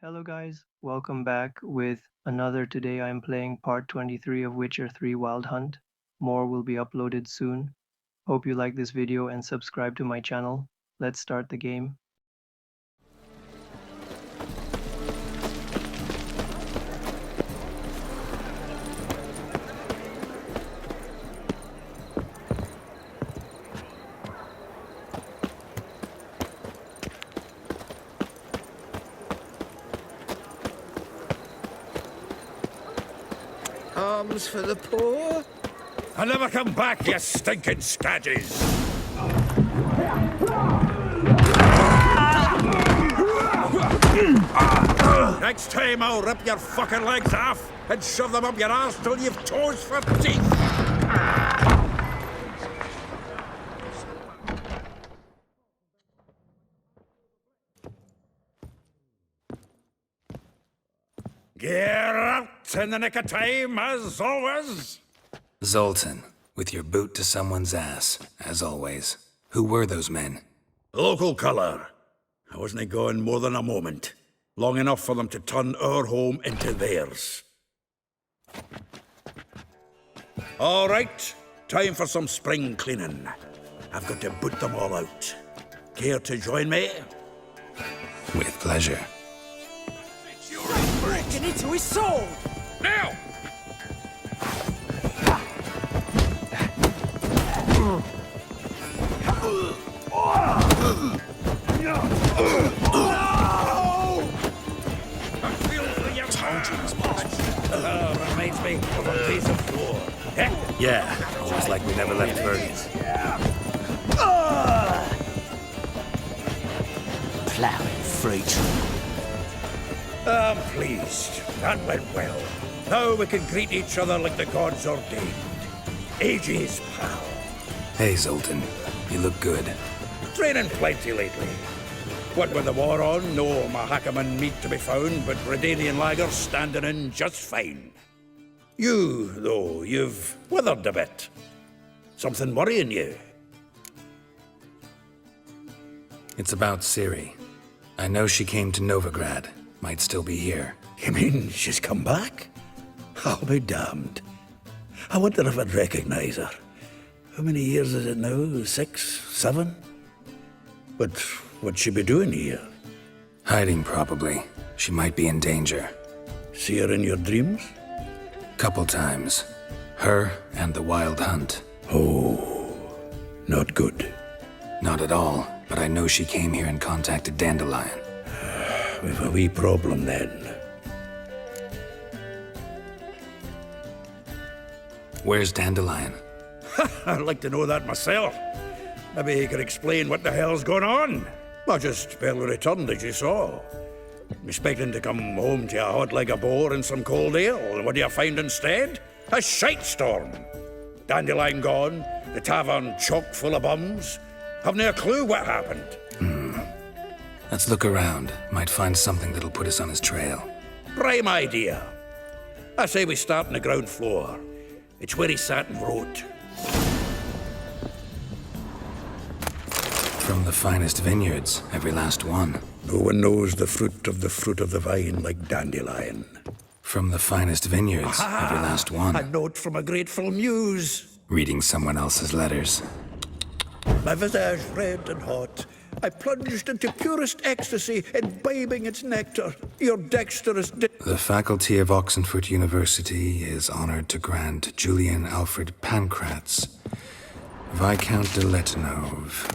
Hello guys, welcome back with another. Today I'm playing part 23 of Witcher 3 Wild Hunt. More will be uploaded soon. Hope you like this video and subscribe to my channel. Let's start the game. Alms for the poor? I'll never come back, you stinking scadges! Next time I'll rip your fucking legs off and shove them up your arse till you've toes for teeth! Geralt, in the nick of time, as always! Zoltan, with your boot to someone's ass, as always. Who were those men? Local colour. I wasn't gone more than a moment. Long enough for them to turn our home into theirs. All right, time for some spring cleaning. I've got to boot them all out. Care to join me? With pleasure. Breaking into his soul! Now! Reminds me of a piece of floor. Yeah, almost like we never left Fergus. Plowing fruit. I'm pleased. That went well. Now we can greet each other like the gods ordained. Ages, pal. Hey, Zoltan. You look good. Training plenty lately. What with the war on, no Mahakaman meat to be found, but Redanian lagers standing in just fine. You, though, you've withered a bit. Something worrying you? It's about Ciri. I know she came to Novigrad. Might still be here. You mean she's come back? I'll be damned. I wonder if I'd recognize her. How many years is it now? 6, 7? But what'd she be doing here? Hiding, probably. She might be in danger. See her in your dreams? Couple times. Her and the Wild Hunt. Oh, not good. Not at all, but I know she came here and contacted Dandelion. We've a wee problem then. Where's Dandelion? I'd like to know that myself. Maybe he could explain what the hell's going on. I just barely returned, as you saw. Expecting to come home to a hot leg of boar and some cold ale, and what do you find instead? A shite storm. Dandelion gone, the tavern chock full of bums. Haven't a clue what happened. Let's look around. Might find something that'll put us on his trail. Prime idea. I say we start on the ground floor. It's where he sat and wrote. From the finest vineyards, every last one. No one knows the fruit of the vine like Dandelion. From the finest vineyards, every last one. A note from a grateful muse. Reading someone else's letters. My visage red and hot. I plunged into purest ecstasy, imbibing its nectar. Your dexterous The faculty of Oxenfurt University is honored to grant Julian Alfred Pancratz, Viscount de Letenove,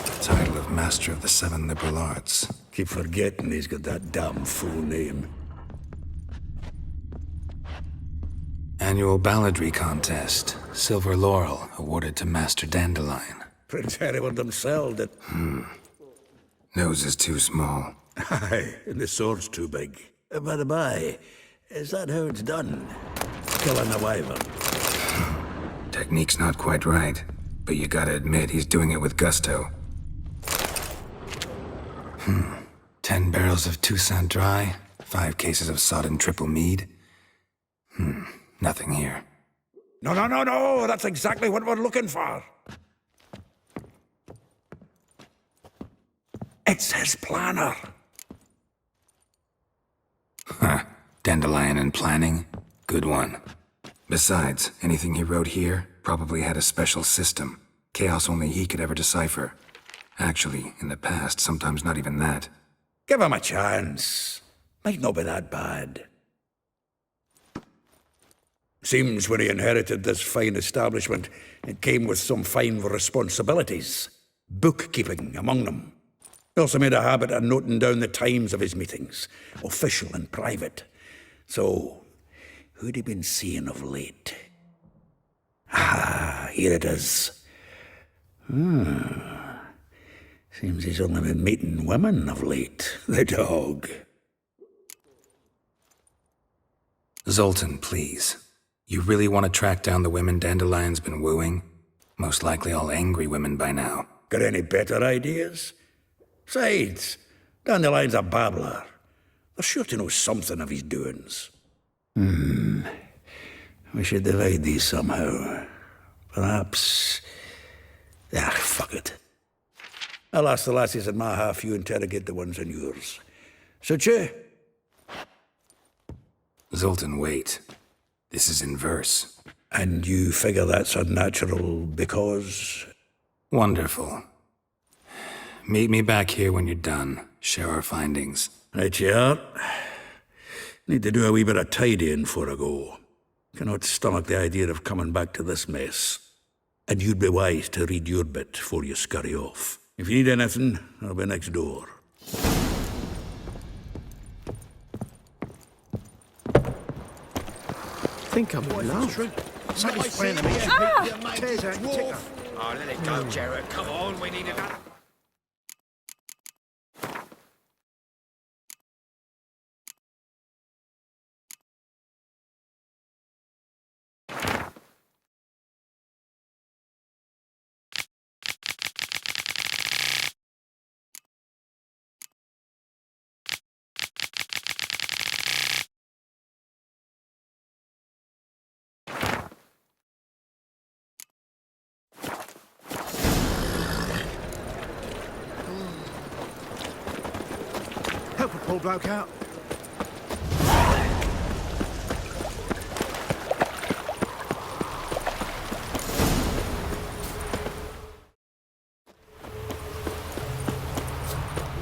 the title of Master of the Seven Liberal Arts. Keep forgetting he's got that damn full name. Annual balladry contest. Silver laurel awarded to Master Dandelion. Prince Hereward himself did. Nose is too small. Aye, and the sword's too big. By the by, is that how it's done? Killing a wyvern. Technique's not quite right, but you gotta admit he's doing it with gusto. 10 barrels of Toussaint Dry, 5 cases of sodden triple mead. Nothing here. No, that's exactly what we're looking for. It's his planner. Dandelion and planning? Good one. Besides, anything he wrote here probably had a special system. Chaos only he could ever decipher. Actually, in the past, sometimes not even that. Give him a chance. Might not be that bad. Seems when he inherited this fine establishment, it came with some fine responsibilities. Bookkeeping among them. He also made a habit of noting down the times of his meetings, official and private. So, who'd he been seeing of late? Ah, here it is. Seems he's only been meeting women of late, the dog. Zoltan, please. You really want to track down the women Dandelion's been wooing? Most likely all angry women by now. Got any better ideas? Besides, Dandelion's a babbler. They're sure to know something of his doings. We should divide these somehow. Perhaps... fuck it. I'll ask the lassies in my half, you interrogate the ones in yours. Suit you? Zoltan, wait. This is in verse. And you figure that's unnatural because... Wonderful. Meet me back here when you're done. Share our findings. Right you are. Need to do a wee bit of tidying before I go. Cannot stomach the idea of coming back to this mess. And you'd be wise to read your bit before you scurry off. If you need anything, I'll be next door. Think I'm in love. Somebody's playing me. Tears out your ticker. Oh, let it go, Geralt. Come on, we need another. Help a poor bloke out.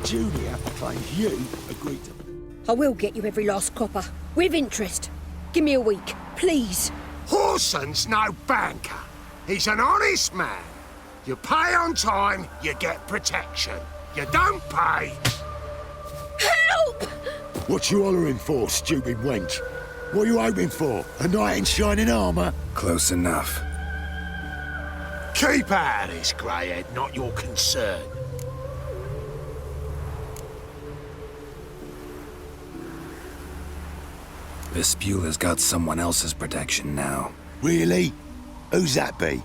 Julia claims you agreed to... I will get you every last copper, with interest. Give me a week, please. Horson's no banker. He's an honest man. You pay on time, you get protection. You don't pay... Help! What you hollering for, stupid wench? What are you hoping for? A knight in shining armour? Close enough. Keep out of this, greyhead, not your concern. Vespula's got someone else's protection now. Really? Who's that be?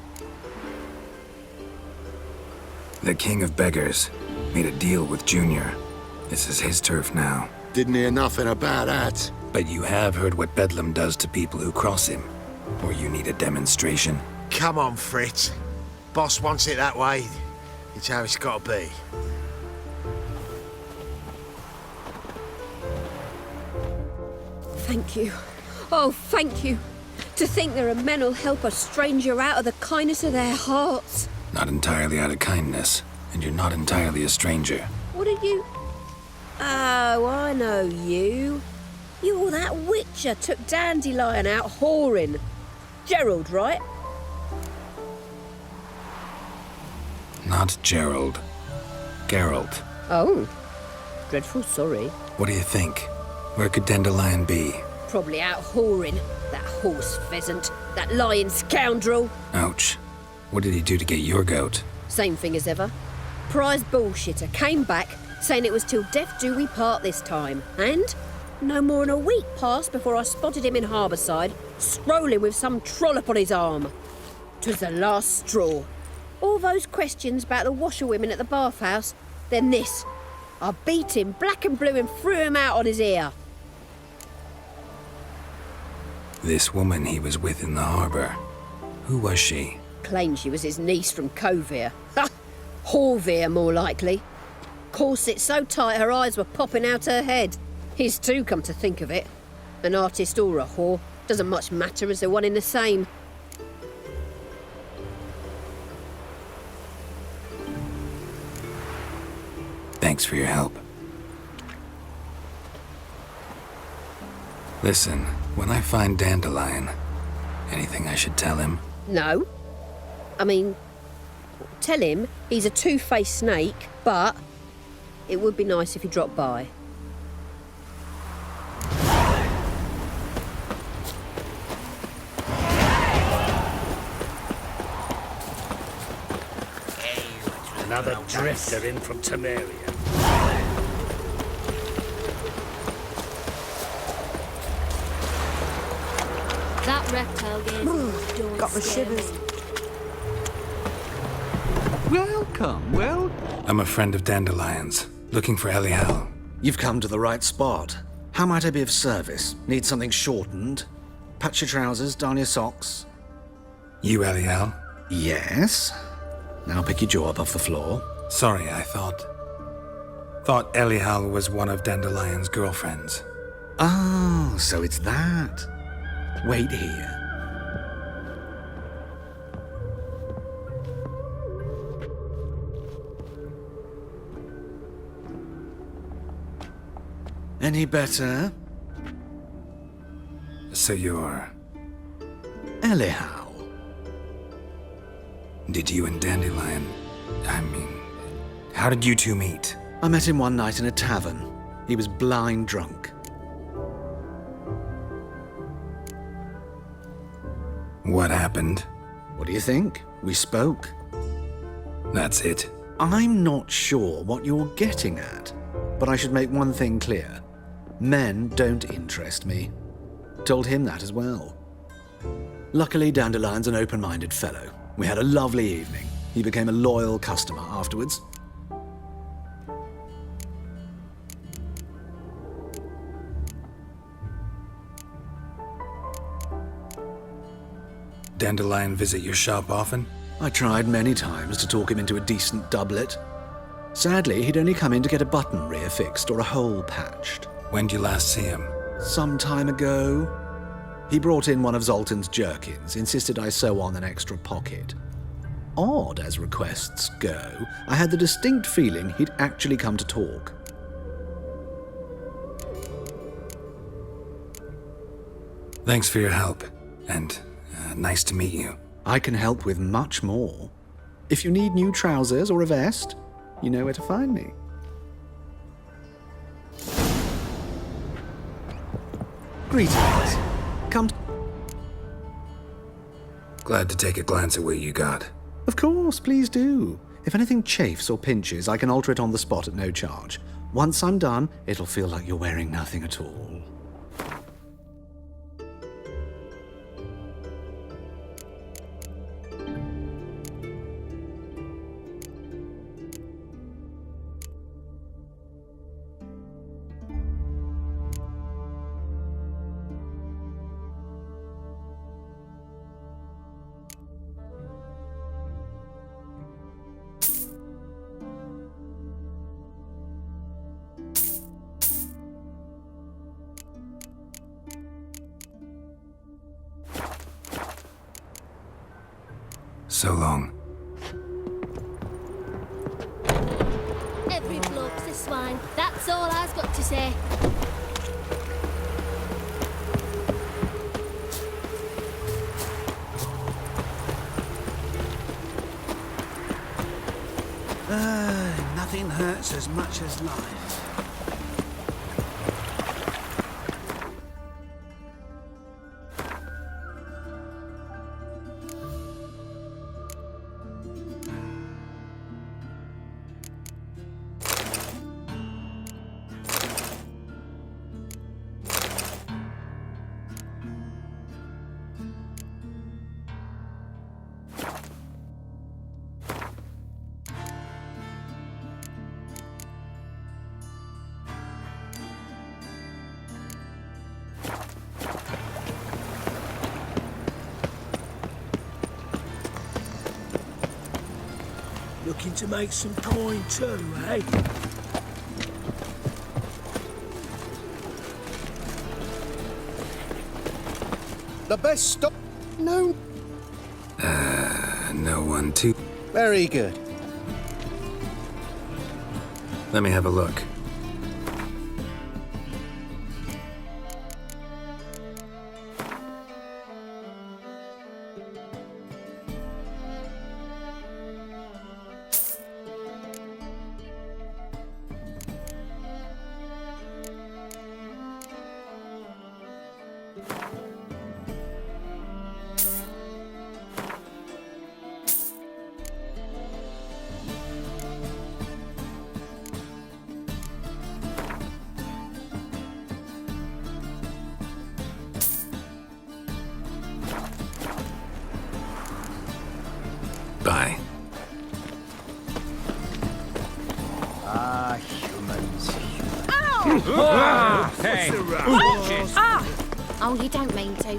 The King of Beggars made a deal with Junior. This is his turf now. Didn't hear nothing about that. But you have heard what Bedlam does to people who cross him. Or you need a demonstration? Come on, Fritz. Boss wants it that way. It's how it's got to be. Thank you. Oh, thank you. To think there are men who'll help a stranger out of the kindness of their hearts. Not entirely out of kindness, and you're not entirely a stranger. What did you... Oh, I know you. You're that witcher took Dandelion out whoring. Gerald, right? Not Gerald. Geralt. Oh. Dreadful sorry. What do you think? Where could Dandelion be? Probably out whoring. That horse pheasant. That lying scoundrel. Ouch. What did he do to get your goat? Same thing as ever. Prize bullshitter came back saying it was till death do we part this time. And no more than a week passed before I spotted him in Harbourside, strolling with some trollop on his arm. 'Twas the last straw. All those questions about the washerwomen at the bathhouse, then this. I beat him black and blue and threw him out on his ear. This woman he was with in the harbour. Who was she? Claimed she was his niece from Kovir. Ha! Horvir, more likely. Corset so tight her eyes were popping out her head. His too, come to think of it. An artist or a whore. Doesn't much matter as they're one in the same. Thanks for your help. Listen, when I find Dandelion, anything I should tell him? No. I mean, tell him he's a two-faced snake, but it would be nice if he dropped by. Another drifter in from Temeria. That reptile gave Got the shivers. Welcome. I'm a friend of Dandelion's, looking for Elial. You've come to the right spot. How might I be of service? Need something shortened? Patch your trousers, darn your socks. You Elial? Yes. Now pick your jaw up off the floor. Sorry, I thought Elial was one of Dandelion's girlfriends. Oh, so it's that. Wait here. Any better? So you're... Elial. Did you and Dandelion... how did you two meet? I met him one night in a tavern. He was blind drunk. What happened? What do you think? We spoke. That's it. I'm not sure what you're getting at, but I should make one thing clear. Men don't interest me. Told him that as well. Luckily, Dandelion's an open-minded fellow. We had a lovely evening. He became a loyal customer afterwards. Dandelion visit your shop often? I tried many times to talk him into a decent doublet. Sadly, he'd only come in to get a button rear fixed or a hole patched. When'd you last see him? Some time ago. He brought in one of Zoltan's jerkins, insisted I sew on an extra pocket. Odd as requests go, I had the distinct feeling he'd actually come to talk. Thanks for your help, and nice to meet you. I can help with much more. If you need new trousers or a vest, you know where to find me. Greetings. Come. Glad to take a glance at what you got. Of course, please do. If anything chafes or pinches, I can alter it on the spot at no charge. Once I'm done, it'll feel like you're wearing nothing at all. So long. Every bloke's a swine. That's all I've got to say. Nothing hurts as much as life. Looking to make some coin too, eh? The best stop known. No one to... Very good. Let me have a look. Bye. Ah, humans. Hey! Oh, you don't mean to.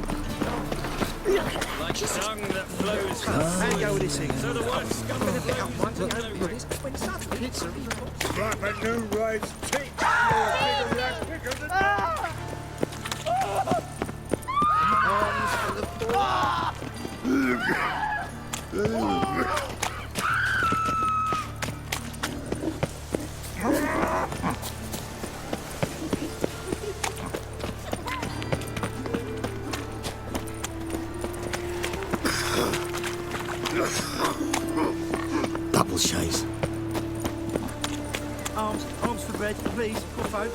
Like tongue that flows from Hang go with this thing. so the word scum of the Slap a new ride's teeth. Double chase. Arms for bread, please, poor folk.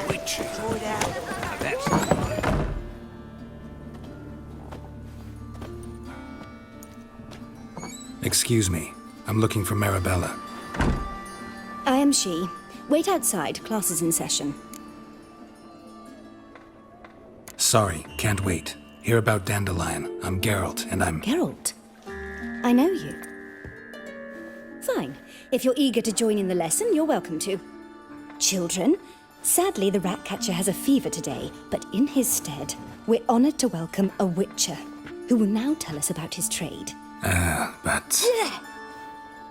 Witchy. Throw it out. Excuse me. I'm looking for Marabella. I am she. Wait outside. Class is in session. Sorry, can't wait. Hear about Dandelion. I'm Geralt, and I'm... Geralt? I know you. Fine. If you're eager to join in the lesson, you're welcome to. Children, sadly the Ratcatcher has a fever today, but in his stead, we're honoured to welcome a Witcher, who will now tell us about his trade. But...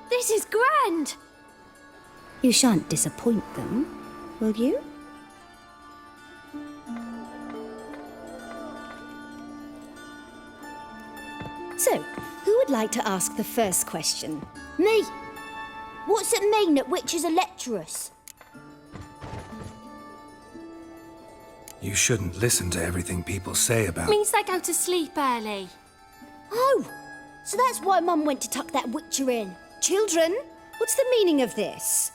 This is grand. You shan't disappoint them, will you? So, who would like to ask the first question? Me. What's it mean that witches are lecturers? You shouldn't listen to everything people say about... Means they go to sleep early. Oh, so that's why Mum went to tuck that Witcher in. Children, what's the meaning of this?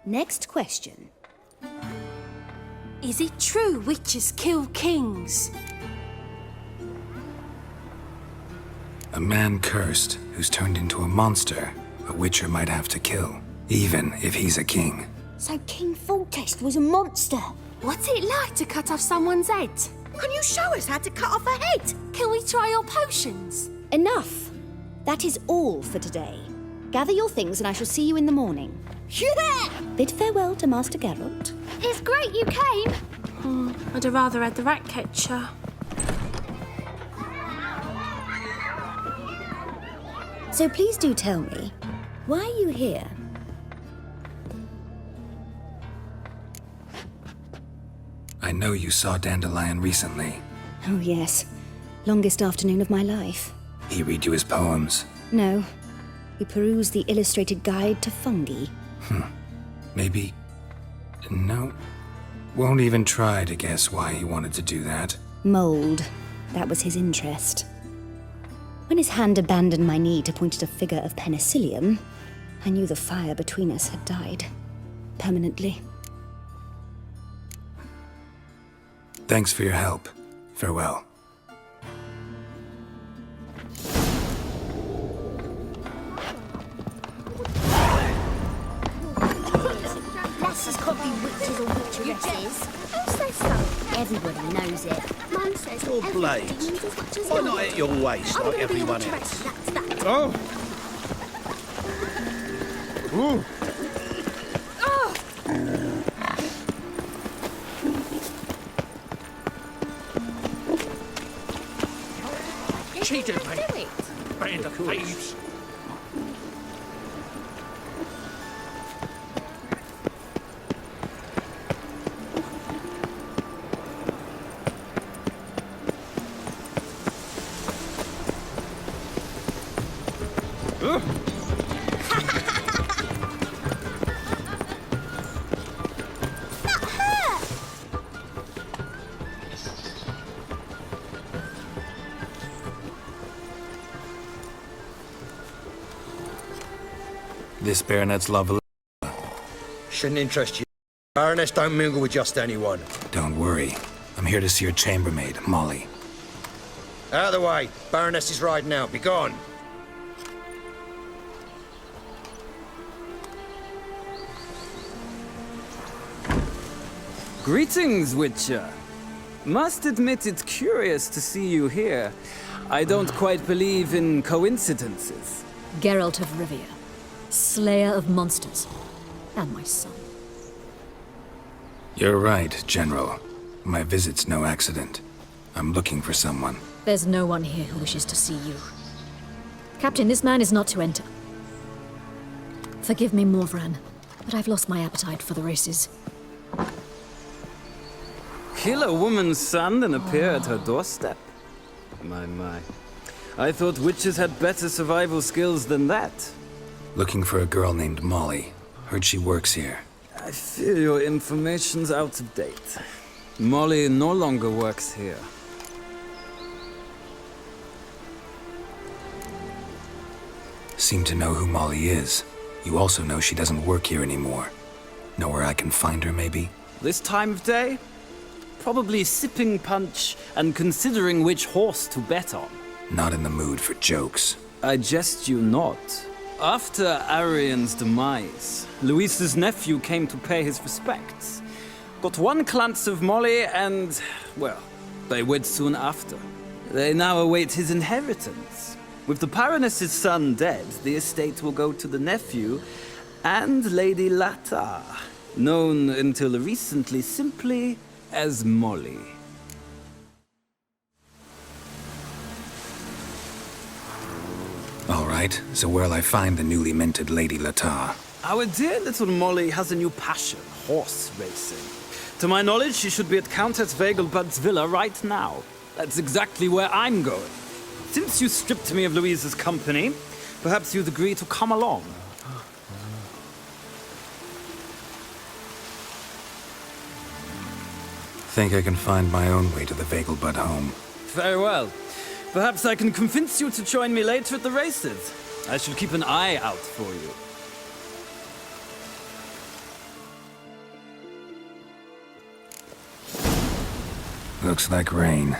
Next question. Is it true witches kill kings? A man cursed who's turned into a monster a Witcher might have to kill, even if he's a king. So King Foltest was a monster. What's it like to cut off someone's head? Can you show us how to cut off a head? Can we try your potions? Enough. That is all for today. Gather your things and I shall see you in the morning. Yeah! Bid farewell to Master Geralt. It's great you came. I'd have rather had the Ratcatcher. So please do tell me, why are you here? I know you saw Dandelion recently. Oh yes, longest afternoon of my life. He read you his poems. No, he perused the illustrated guide to fungi. Maybe... No. Won't even try to guess why he wanted to do that. Mold, that was his interest. When his hand abandoned my knee to point at a figure of penicillium, I knew the fire between us had died. Permanently. Thanks for your help. Farewell. Lasses can't be witches or witcheresses. Who says so? Everybody knows it. Mum says Your every blades. demon's as much as Why yours. not at your waist I'm like gonna be a everyone witcheress, else? that's that. Oh! Ooh. cheated me. Band of thieves. This baronet's love. Shouldn't interest you. Baroness don't mingle with just anyone. Don't worry. I'm here to see your chambermaid, Molly. Out of the way. Baroness is riding out. Be gone. Greetings, Witcher. Must admit it's curious to see you here. I don't quite believe in coincidences. Geralt of Rivia, slayer of monsters, and my son. You're right, General. My visit's no accident. I'm looking for someone. There's no one here who wishes to see you. Captain, this man is not to enter. Forgive me, Morvran, but I've lost my appetite for the races. Kill a woman's son and appear at her doorstep? My. I thought witches had better survival skills than that. Looking for a girl named Molly. Heard she works here. I fear your information's out of date. Molly no longer works here. Seem to know who Molly is. You also know she doesn't work here anymore. Know where I can find her, maybe? This time of day? Probably sipping punch and considering which horse to bet on. Not in the mood for jokes. I jest you not. After Arian's demise, Luis's nephew came to pay his respects. Got one glance of Molly and, well, they wed soon after. They now await his inheritance. With the Baroness's son dead, the estate will go to the nephew and Lady Lata, known until recently simply as Molly. All right, so where'll I find the newly minted Lady Lata? Our dear little Molly has a new passion, horse racing. To my knowledge, she should be at Countess Vegelbud's villa right now. That's exactly where I'm going. Since you stripped me of Louise's company, perhaps you'd agree to come along. Think I can find my own way to the Vegelbud home. Very well. Perhaps I can convince you to join me later at the races. I shall keep an eye out for you. Looks like rain.